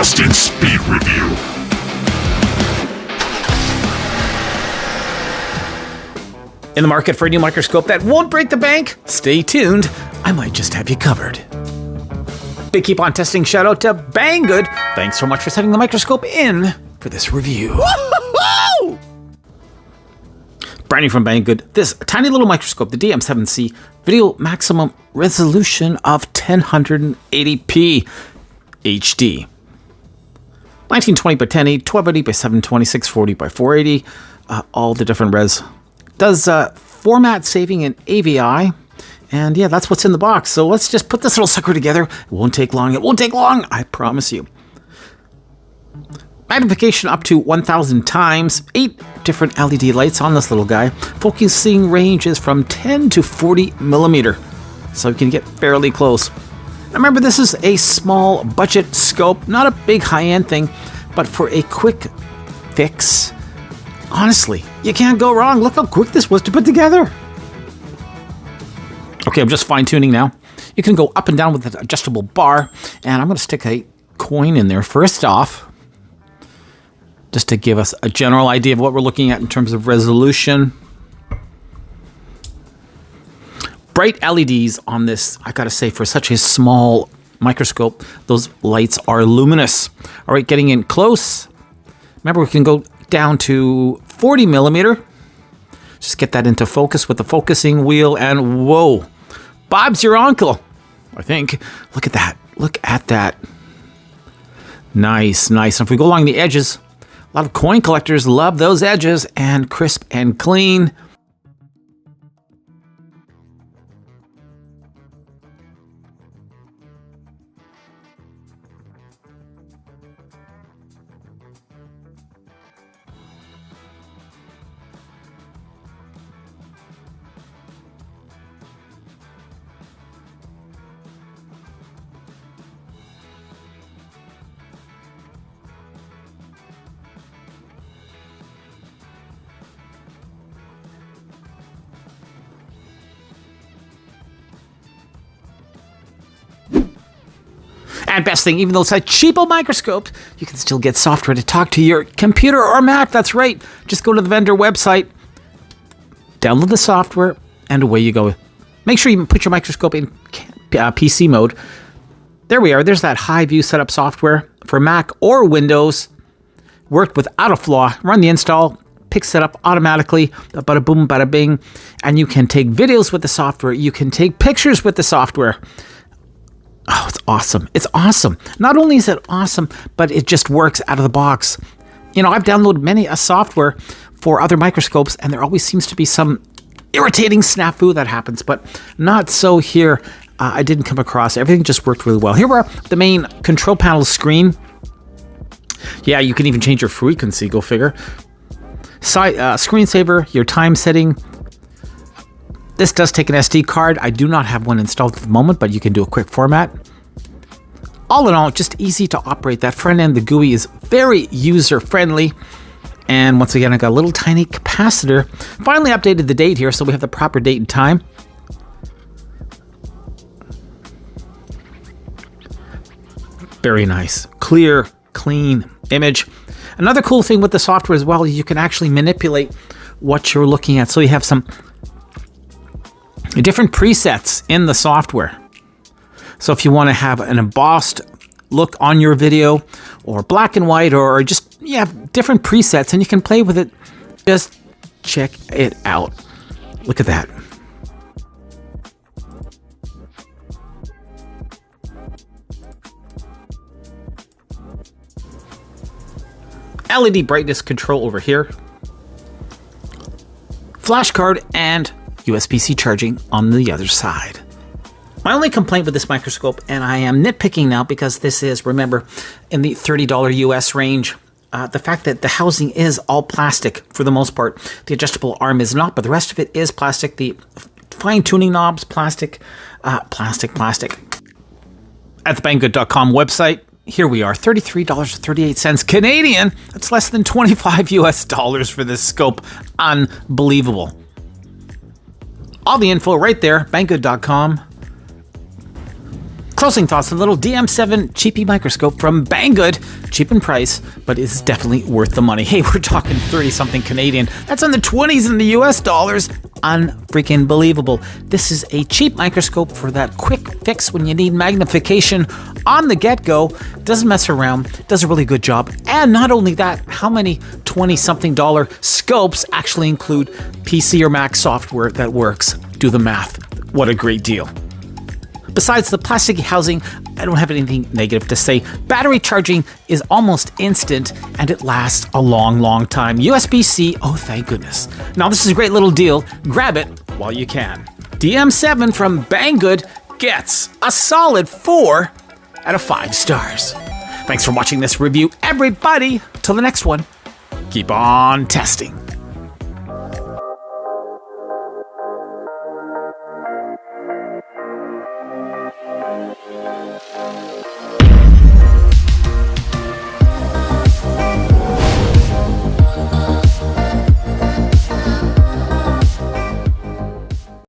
Testing Speed Review. In the market for a new microscope that won't break the bank? Stay tuned, I might just have you covered. Big keep on testing shout out to Banggood. Thanks so much for sending the microscope in for this review. Woo-hoo-hoo! Brand new from Banggood, this tiny little microscope, the DM7C, video maximum resolution of 1080p HD. 1920 by 1080, 1280 by 720, 640 by 480, all the different res. Does format saving in AVI, and yeah, that's what's in the box. So let's just put this little sucker together. It won't take long. It won't take long, I promise you. Magnification up to 1,000 times, 8 different LED lights on this little guy. Focusing range is from 10 to 40 millimeter, so you can get fairly close. Now remember, this is a small budget scope, not a big high-end thing, but for a quick fix, honestly, you can't go wrong. Look how quick this was to put together. Okay, I'm just fine-tuning now. You can go up and down with an adjustable bar, and I'm going to stick a coin in there first off, just to give us a general idea of what we're looking at in terms of resolution. Bright LEDs on this, I gotta say, for such a small microscope, those lights are luminous. All right, getting in close. Remember, we can go down to 40 millimeter. Just get that into focus with the focusing wheel, and whoa, Bob's your uncle, I think. Look at that, look at that. Nice, nice. And if we go along the edges, a lot of coin collectors love those edges, and crisp and clean. And best thing, even though it's a cheapo microscope, you can still get software to talk to your computer or Mac. That's right. Just go to the vendor website, download the software, and away you go. Make sure you put your microscope in PC mode. There we are. There's that high view setup software for Mac or Windows. Worked without a flaw. Run the install, picks it up automatically. Bada boom, bada bing. And you can take videos with the software. You can take pictures with the software. Oh, it's awesome. It's awesome. Not only is it awesome, but it just works out of the box. You know, I've downloaded many a software for other microscopes, and there always seems to be some irritating snafu that happens, but not so here. I didn't come across. Everything just worked really well. Here we are, the main control panel screen. Yeah, you can even change your frequency, go figure. Screensaver, your time setting. This does take an SD card. I do not have one installed at the moment, but you can do a quick format. All in all, just easy to operate. That front end, the GUI, is very user-friendly. And once again, I got a little tiny capacitor. Finally updated the date here, so we have the proper date and time. Very nice. Clear, clean image. Another cool thing with the software as well, you can actually manipulate what you're looking at. So you have some different presets in the software. So if you want to have an embossed look on your video, or black and white, or just, you have different presets, and you can play with it. Just check it out. Look at that. LED brightness control over here. Flash card and USB-C charging on the other side. My only complaint with this microscope, and I am nitpicking now because this is, remember, in the $30 US range, the fact that the housing is all plastic for the most part. The adjustable arm is not, but the rest of it is plastic. The fine-tuning knobs, plastic. At the Banggood.com website, here we are, $33.38 Canadian. That's less than 25 US dollars for this scope. Unbelievable. All the info right there, Banggood.com. Closing thoughts, a little DM7 cheapy microscope from Banggood. Cheap in price, but it's definitely worth the money. Hey, we're talking 30-something Canadian. That's in the 20s in the US dollars. Unfreaking believable. This is a cheap microscope for that quick fix when you need magnification on the get-go. Doesn't mess around, does a really good job. And not only that, how many 20-something dollar scopes actually include PC or Mac software that works? Do the math. What a great deal. Besides the plasticky housing, I don't have anything negative to say. Battery charging is almost instant and it lasts a long, long time. USB-C, oh thank goodness. Now this is a great little deal. Grab it while you can. DM7 from Banggood gets a solid 4 out of 5 stars. Thanks for watching this review, everybody. Till the next one, keep on testing.